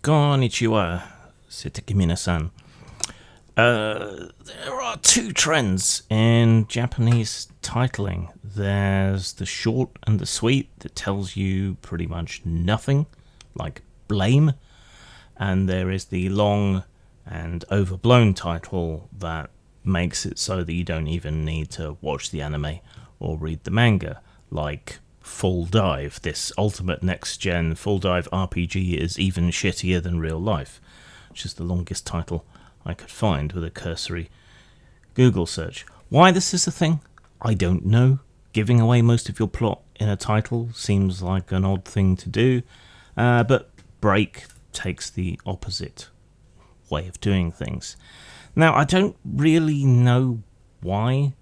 Konnichiwa, Siteki minasan. There are two trends in Japanese titling. There's the short and the sweet that tells you pretty much nothing, like blame. And there is the long and overblown title that makes it so that you don't even need to watch the anime or read the manga, like Full Dive. This ultimate next-gen Full Dive RPG is even shittier than real life, which is the longest title I could find with a cursory Google search. Why this is a thing, I don't know. Giving away most of your plot in a title seems like an odd thing to do, but Break takes the opposite way of doing things. Now, I don't really know why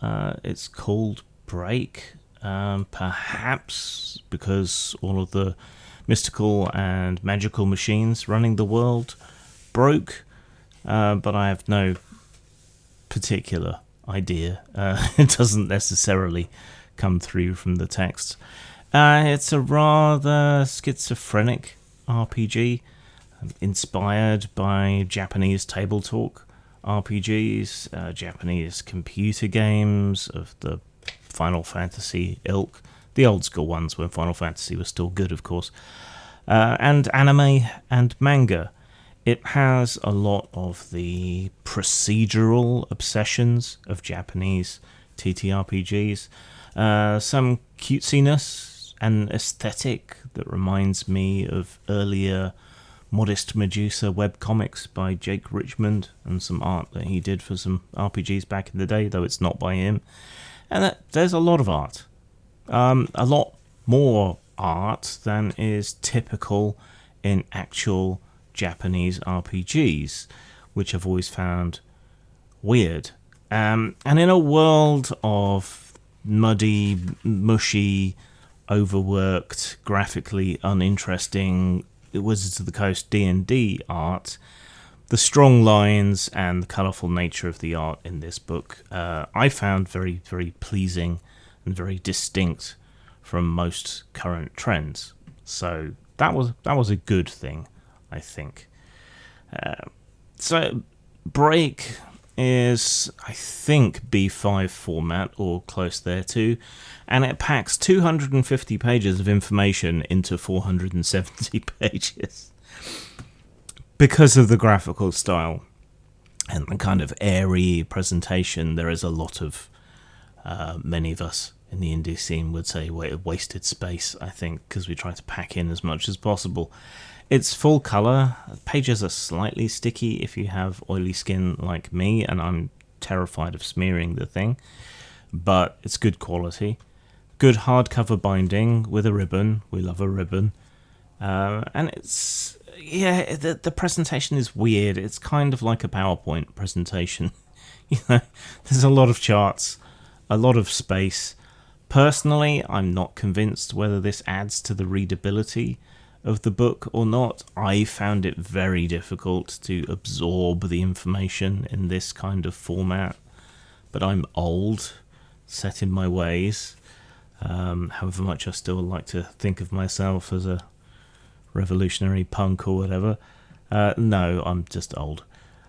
it's called Break. Perhaps because all of the mystical and magical machines running the world broke, but I have no particular idea. It doesn't necessarily come through from the text. It's a rather schizophrenic RPG, inspired by Japanese table talk RPGs, Japanese computer games of the Final Fantasy ilk, the old school ones when Final Fantasy was still good, of course, and anime and manga. It has a lot of the procedural obsessions of Japanese TTRPGs, some cutesiness and aesthetic that reminds me of earlier Modest Medusa webcomics by Jake Richmond, and some art that he did for some RPGs back in the day, though it's not by him. And there's a lot of art. A lot more art than is typical in actual Japanese RPGs, which I've always found weird. And in a world of muddy, mushy, overworked, graphically uninteresting Wizards of the Coast D&D art, the strong lines and the colourful nature of the art in this book I found very, very pleasing and very distinct from most current trends. So that was a good thing, I think. So Break is, I think, B5 format or close thereto, and it packs 250 pages of information into 470 pages. Because of the graphical style and the kind of airy presentation, there is a lot of, many of us in the indie scene would say, wasted space, I think, because we try to pack in as much as possible. It's full colour. Pages are slightly sticky if you have oily skin like me, and I'm terrified of smearing the thing, but it's good quality. Good hardcover binding with a ribbon. We love a ribbon. And it's... yeah, the presentation is weird. It's kind of like a PowerPoint presentation. There's a lot of charts, a lot of space. Personally, I'm not convinced whether this adds to the readability of the book or not. I found it very difficult to absorb the information in this kind of format, but I'm old, set in my ways. However much I still like to think of myself as a revolutionary punk or whatever. No, I'm just old.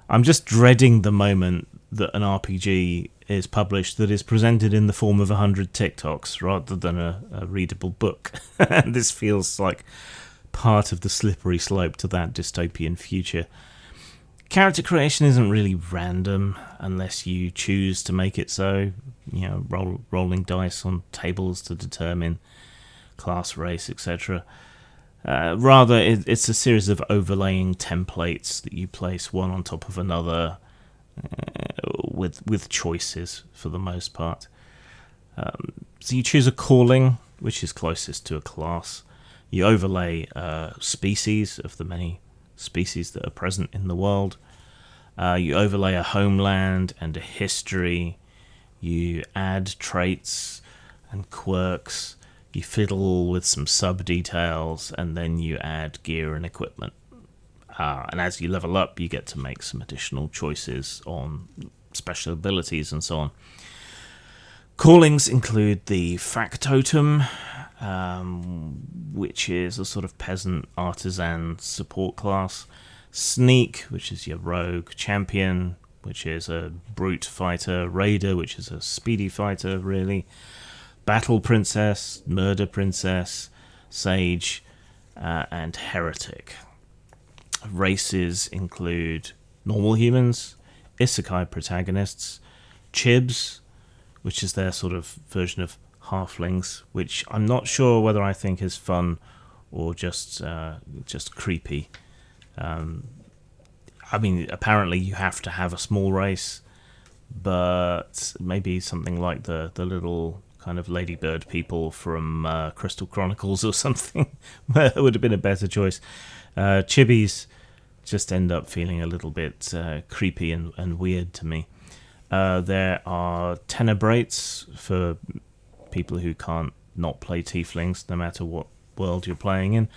I'm just dreading the moment that an RPG is published that is presented in the form of 100 TikToks rather than a readable book. This feels like part of the slippery slope to that dystopian future. Character creation isn't really random unless you choose to make it so. Rolling dice on tables to determine class, race, etc. Rather, it's a series of overlaying templates that you place one on top of another with choices for the most part. So you choose a calling, which is closest to a class. You overlay species of the many species that are present in the world. You overlay a homeland and a history. You add traits and quirks. You fiddle with some sub-details, and then you add gear and equipment. And as you level up, you get to make some additional choices on special abilities and so on. Callings include the factotum, which is a sort of peasant artisan support class. Sneak, which is your rogue. Champion, which is a brute fighter. Raider, which is a speedy fighter, really. Battle princess, murder princess, sage, and heretic. Races include normal humans, isekai protagonists, chibs, which is their sort of version of halflings, which I'm not sure whether I think is fun or just creepy. I mean, apparently you have to have a small race, but maybe something like the little kind of ladybird people from Crystal Chronicles or something would have been a better choice. Chibis just end up feeling a little bit creepy and weird to me. There are tenebrates for people who can't not play tieflings, no matter what world you're playing in.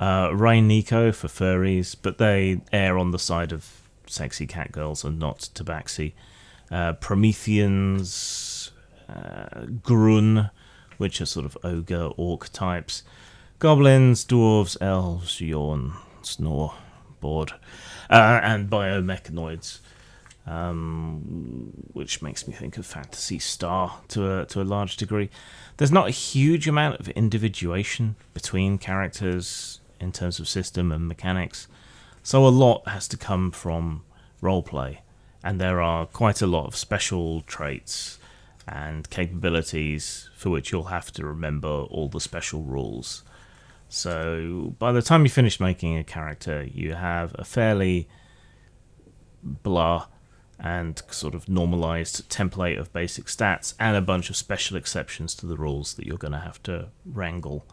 Rain Nico for furries, but they err on the side of sexy catgirls and not tabaxi. Prometheans, Grun, which are sort of ogre orc types. Goblins, dwarves, elves, yawn, snore, bored, and biomechanoids, which makes me think of Phantasy Star to a large degree. There's not a huge amount of individuation between characters in terms of system and mechanics, so a lot has to come from roleplay, and there are quite a lot of special traits and capabilities for which you'll have to remember all the special rules. So by the time you finish making a character, you have a fairly blah and sort of normalized template of basic stats and a bunch of special exceptions to the rules that you're going to have to wrangle.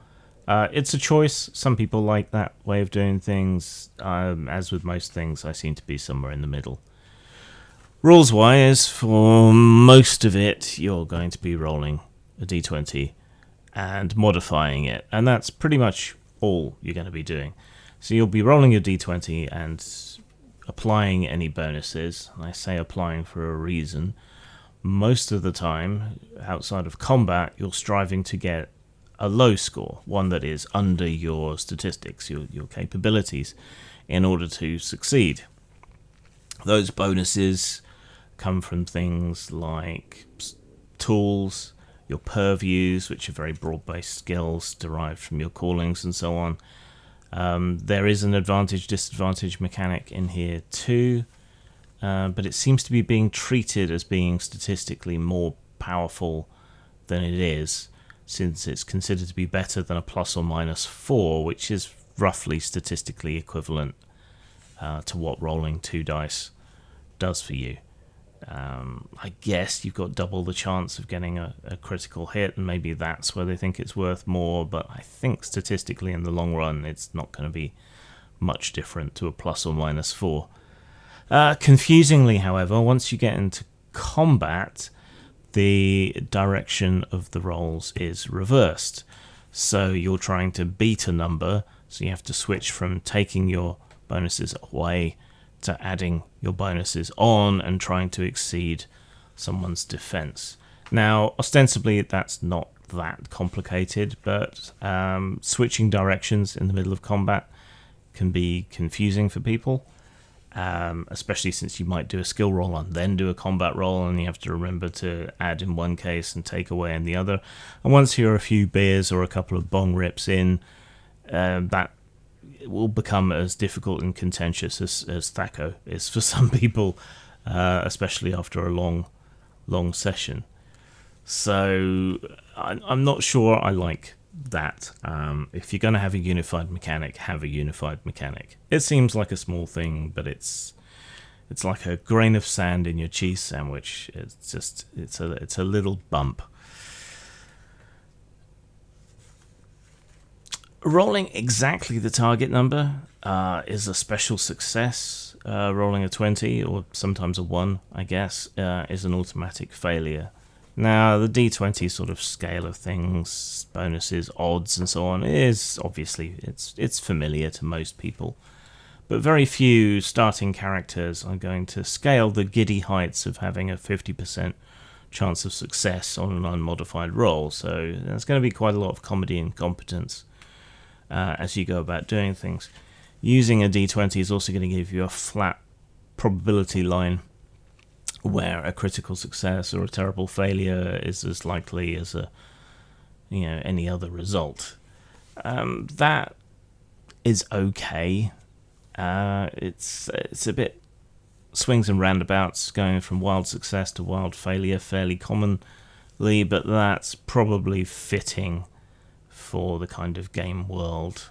It's a choice. Some people like that way of doing things. As with most things, I seem to be somewhere in the middle. Rules-wise, for most of it, you're going to be rolling a d20 and modifying it, and that's pretty much all you're going to be doing. So you'll be rolling your d20 and applying any bonuses. I say applying for a reason. Most of the time, outside of combat, you're striving to get a low score, one that is under your statistics, your capabilities, in order to succeed. Those bonuses come from things like tools, your purviews, which are very broad-based skills derived from your callings and so on. There is an advantage-disadvantage mechanic in here too, but it seems to be being treated as being statistically more powerful than it is, since it's considered to be better than a plus or minus 4, which is roughly statistically equivalent to what rolling 2 dice does for you. I guess you've got double the chance of getting a critical hit, and maybe that's where they think it's worth more, but I think statistically in the long run it's not going to be much different to a plus or minus 4. Confusingly, however, once you get into combat, the direction of the rolls is reversed. So you're trying to beat a number, so you have to switch from taking your bonuses away to adding your bonuses on and trying to exceed someone's defense. Now, ostensibly, that's not that complicated, but switching directions in the middle of combat can be confusing for people, especially since you might do a skill roll and then do a combat roll, and you have to remember to add in one case and take away in the other. And once you're a few beers or a couple of bong rips in, that will become as difficult and contentious as Thaco is for some people, especially after a long session. So I'm not sure I like that. If you're going to have a unified mechanic, have a unified mechanic. It seems like a small thing, but it's like a grain of sand in your cheese sandwich. It's a little bump. Rolling exactly the target number is a special success. Rolling a 20, or sometimes a 1, I guess, is an automatic failure. Now, the D20 sort of scale of things, bonuses, odds, and so on, is obviously, it's familiar to most people. But very few starting characters are going to scale the giddy heights of having a 50% chance of success on an unmodified roll. So there's going to be quite a lot of comedy and competence as you go about doing things. Using a d20 is also going to give you a flat probability line where a critical success or a terrible failure is as likely as any other result. That is okay. It's a bit swings and roundabouts, going from wild success to wild failure fairly commonly, but that's probably fitting for the kind of game world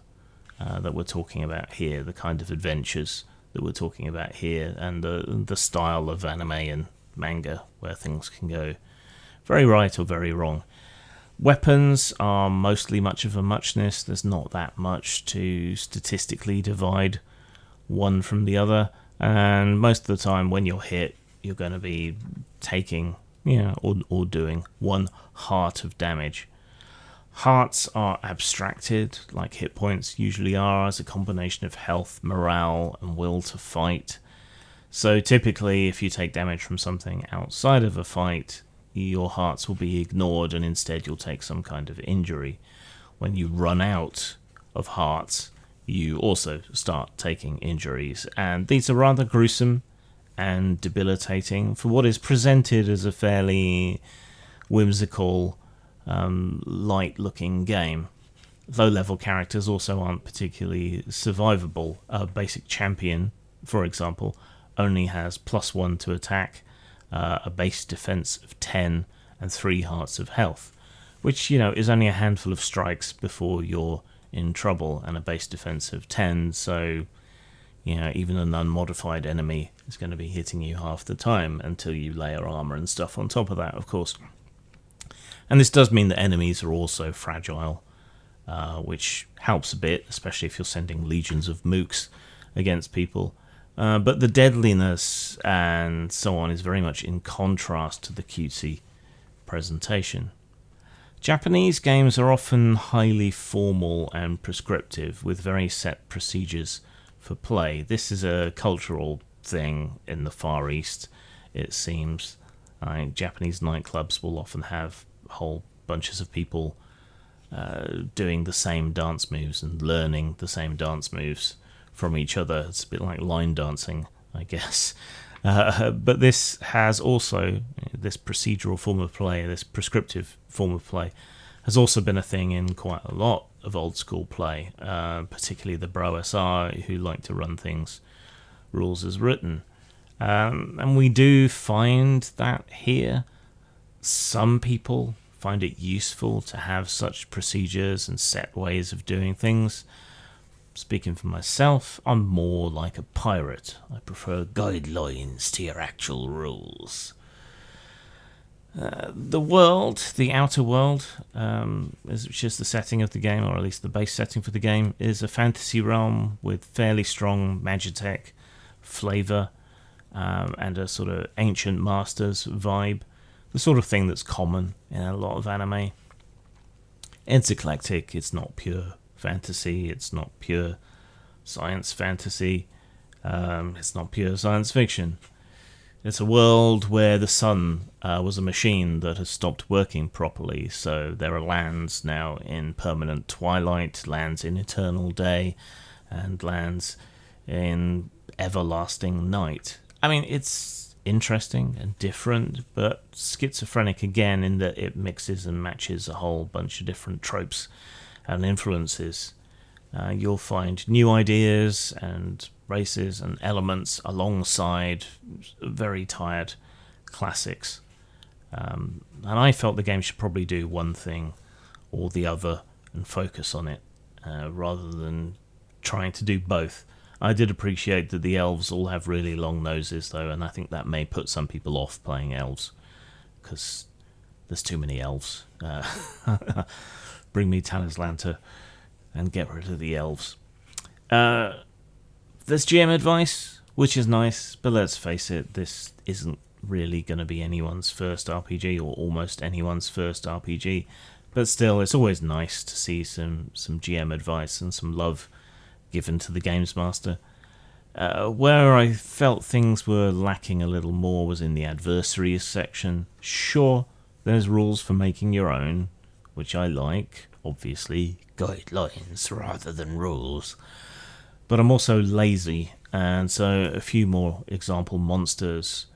that we're talking about here, the kind of adventures that we're talking about here, and the style of anime and manga where things can go very right or very wrong. Weapons are mostly much of a muchness. There's not that much to statistically divide one from the other, and most of the time when you're hit, you're going to be taking or doing 1 heart of damage. Hearts are abstracted, like hit points usually are, as a combination of health, morale, and will to fight. So typically, if you take damage from something outside of a fight, your hearts will be ignored and instead you'll take some kind of injury. When you run out of hearts, you also start taking injuries, and these are rather gruesome and debilitating for what is presented as a fairly whimsical, light-looking game. Low-level characters also aren't particularly survivable. A basic champion, for example, only has +1 to attack, a base defense of 10, and 3 hearts of health, which, is only a handful of strikes before you're in trouble, and a base defense of 10, so, even an unmodified enemy is going to be hitting you half the time until you layer armor and stuff on top of that, of course. And this does mean that enemies are also fragile, which helps a bit, especially if you're sending legions of mooks against people. But the deadliness and so on is very much in contrast to the cutesy presentation. Japanese games are often highly formal and prescriptive, with very set procedures for play. This is a cultural thing in the Far East, it seems. Japanese nightclubs will often have whole bunches of people doing the same dance moves and learning the same dance moves from each other. It's a bit like line dancing, I guess. But this has also, this procedural form of play, this prescriptive form of play, has also been a thing in quite a lot of old school play, particularly the Bro SR, who like to run things rules as written. And we do find that here. Some people find it useful to have such procedures and set ways of doing things. Speaking for myself, I'm more like a pirate. I prefer guidelines to your actual rules. The world, the outer world, which is the setting of the game, or at least the base setting for the game, is a fantasy realm with fairly strong Magitech flavour and a sort of ancient masters vibe. The sort of thing that's common in a lot of anime. It's eclectic, it's not pure fantasy, it's not pure science fantasy, it's not pure science fiction. It's a world where the sun was a machine that has stopped working properly, so there are lands now in permanent twilight, lands in eternal day, and lands in everlasting night. I mean, it's interesting and different, but schizophrenic again in that it mixes and matches a whole bunch of different tropes and influences. You'll find new ideas and races and elements alongside very tired classics. And I felt the game should probably do one thing or the other and focus on it, rather than trying to do both. I did appreciate that the elves all have really long noses, though, and I think that may put some people off playing elves, because there's too many elves. Bring me Talislanta and get rid of the elves. There's GM advice, which is nice, but let's face it, this isn't really going to be anyone's first RPG, or almost anyone's first RPG. But still, it's always nice to see some GM advice and some love given to the Games Master. Where I felt things were lacking a little more was in the adversaries section. Sure, there's rules for making your own, which I like, obviously, guidelines rather than rules. But I'm also lazy, and so a few more example monsters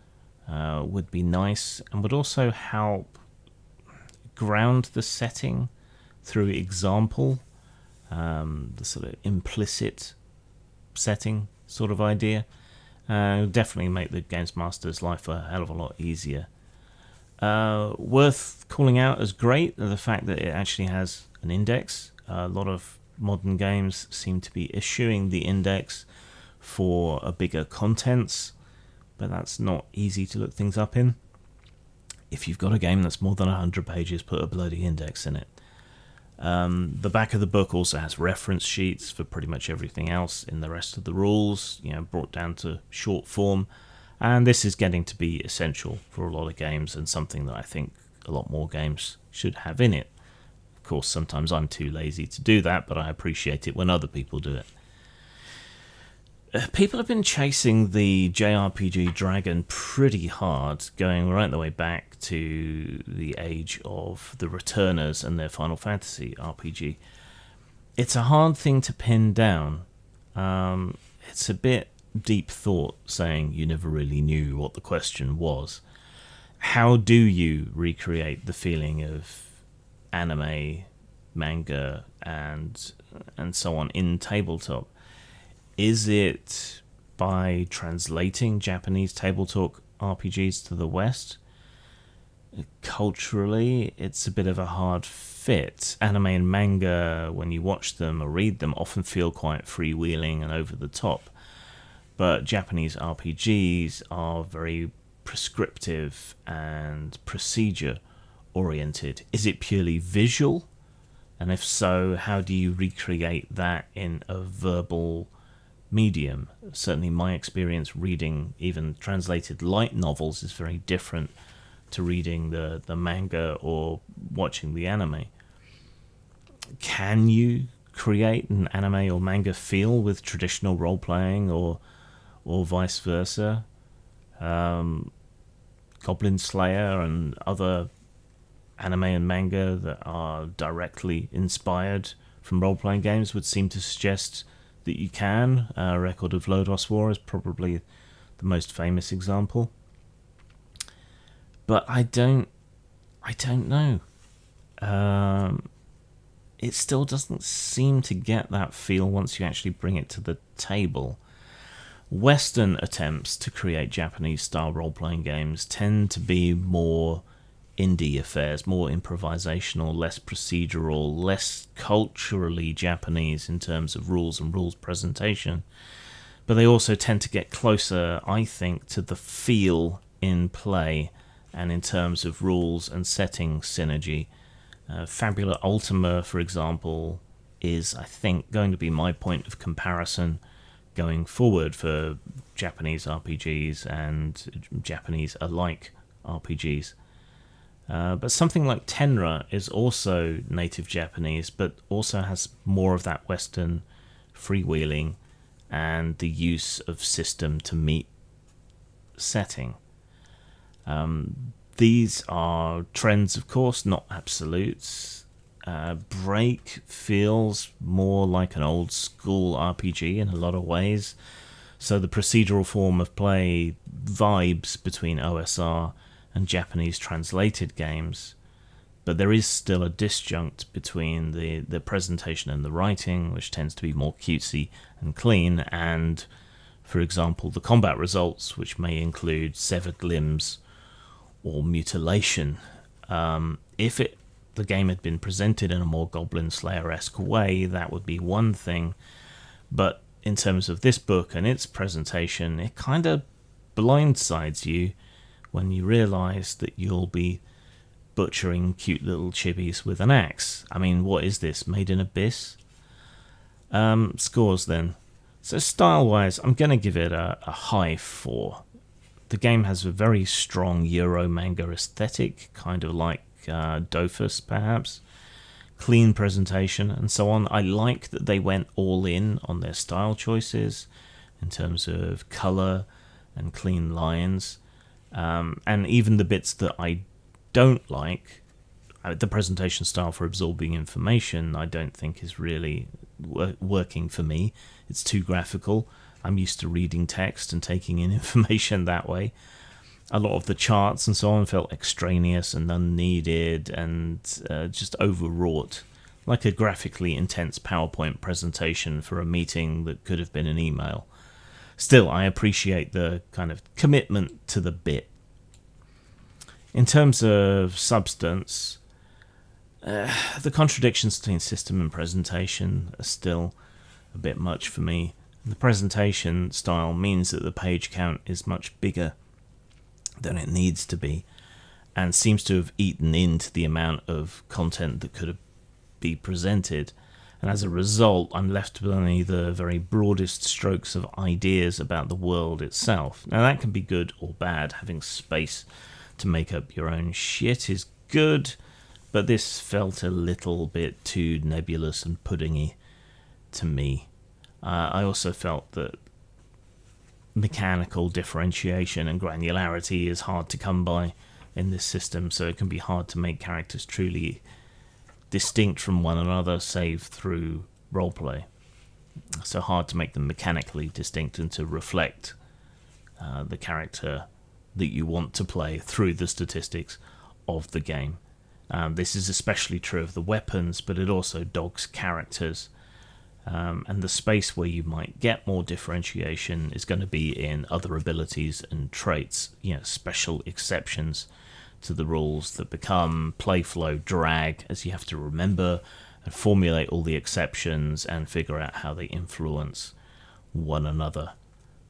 would be nice, and would also help ground the setting through example, the sort of implicit setting sort of idea. Definitely make the Games Master's life a hell of a lot easier. Worth calling out as great the fact that it actually has an index. A lot of modern games seem to be issuing the index for a bigger contents, but that's not easy to look things up in. If you've got a game that's more than 100 pages, put a bloody index in it. The back of the book also has reference sheets for pretty much everything else in the rest of the rules, brought down to short form, and this is getting to be essential for a lot of games and something that I think a lot more games should have in it. Of course, sometimes I'm too lazy to do that, but I appreciate it when other people do it. People have been chasing the JRPG dragon pretty hard, going right the way back to the age of the Returners and their Final Fantasy RPG. It's a hard thing to pin down. It's a bit deep thought, saying you never really knew what the question was. How do you recreate the feeling of anime, manga, and so on in tabletop? Is it by translating Japanese tabletop RPGs to the West? Culturally, it's a bit of a hard fit. Anime and manga, when you watch them or read them, often feel quite freewheeling and over the top. But Japanese RPGs are very prescriptive and procedure oriented. Is it purely visual? And if so, how do you recreate that in a verbal medium? Certainly my experience reading even translated light novels is very different to reading the manga or watching the anime. Can you create an anime or manga feel with traditional role-playing or vice versa? Goblin Slayer and other anime and manga that are directly inspired from role-playing games would seem to suggest that you can. Record of Lodoss War is probably the most famous example. But I don't know. It still doesn't seem to get that feel once you actually bring it to the table. Western attempts to create Japanese-style role-playing games tend to be more indie affairs, more improvisational, less procedural, less culturally Japanese in terms of rules and rules presentation. But they also tend to get closer, I think, to the feel in play and in terms of rules and setting synergy. Fabula Ultima, for example, is, I think, going to be my point of comparison going forward for Japanese RPGs and Japanese-alike RPGs. But something like Tenra is also native Japanese, but also has more of that Western freewheeling and the use of system to meet setting. These are trends, of course, not absolutes. Break feels more like an old school RPG in a lot of ways. So the procedural form of play vibes between OSR and Japanese translated games, but there is still a disjunct between the presentation and the writing, which tends to be more cutesy and clean, and, for example, the combat results, which may include severed limbs or mutilation. If the game had been presented in a more Goblin Slayer-esque way, that would be one thing, but in terms of this book and its presentation, it kind of blindsides you when you realise that you'll be butchering cute little chibis with an axe. I mean, what is this, Made in Abyss? Scores then. So style-wise, I'm going to give it a high 4. The game has a very strong Euro manga aesthetic, kind of like Dofus, perhaps. Clean presentation and so on. I like that they went all in on their style choices. in terms of colour and clean lines. And even the bits that I don't like, the presentation style for absorbing information, I don't think is really working for me. It's too graphical. I'm used to reading text and taking in information that way. A lot of the charts and so on felt extraneous and unneeded and just overwrought, like a graphically intense PowerPoint presentation for a meeting that could have been an email. Still, I appreciate the kind of commitment to the bit. In terms of substance, the contradictions between system and presentation are still a bit much for me. The presentation style means that the page count is much bigger than it needs to be, and seems to have eaten into the amount of content that could be presented. And as a result, I'm left with only the very broadest strokes of ideas about the world itself. Now that can be good or bad. Having space to make up your own shit is good, but this felt a little bit too nebulous and puddingy to me. I also felt that mechanical differentiation and granularity is hard to come by in this system, so it can be hard to make characters truly distinct from one another, save through roleplay. So hard to make them mechanically distinct and to reflect the character that you want to play through the statistics of the game. This is especially true of the weapons, but it also dogs characters. And the space where you might get more differentiation is going to be in other abilities and traits, special exceptions to the rules that become play flow drag, as you have to remember and formulate all the exceptions and figure out how they influence one another.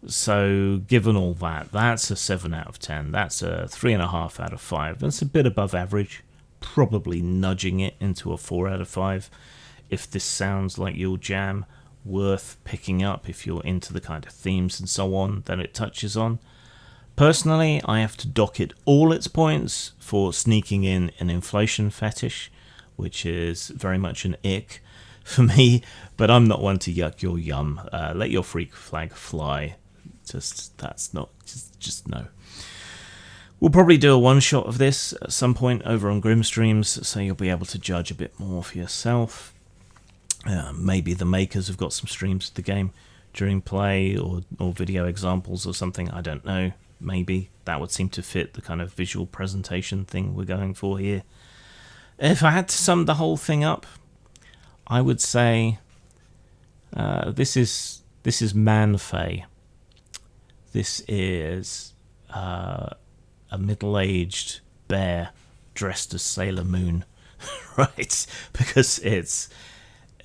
So given all that, that's a 7 out of 10. That's a 3.5 out of 5. That's a bit above average, probably nudging it into a 4 out of 5. If this sounds like your jam, worth picking up if you're into the kind of themes and so on that it touches on. Personally, I have to dock it all its points for sneaking in an inflation fetish, which is very much an ick for me, but I'm not one to yuck your yum. Let your freak flag fly. Just no. We'll probably do a one-shot of this at some point over on Grim Streams, so you'll be able to judge a bit more for yourself. Maybe the makers have got some streams of the game during play or video examples or something, I don't know. Maybe that would seem to fit the kind of visual presentation thing we're going for here. If I had to sum the whole thing up, I would say this is Man-Fae. This is a middle-aged bear dressed as Sailor Moon, right? Because it's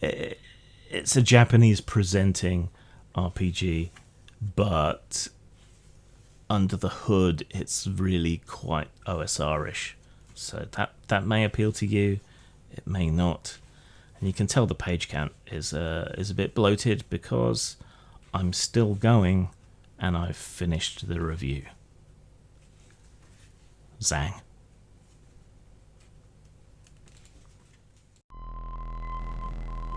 a Japanese presenting RPG, but under the hood it's really quite OSR-ish. So that may appeal to you, it may not. And you can tell the page count is a bit bloated because I'm still going and I've finished the review. Zang.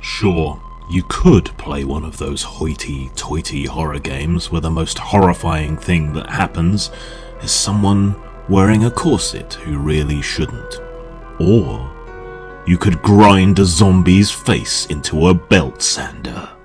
Sure, you could play one of those hoity-toity horror games where the most horrifying thing that happens is someone wearing a corset who really shouldn't. Or you could grind a zombie's face into a belt sander.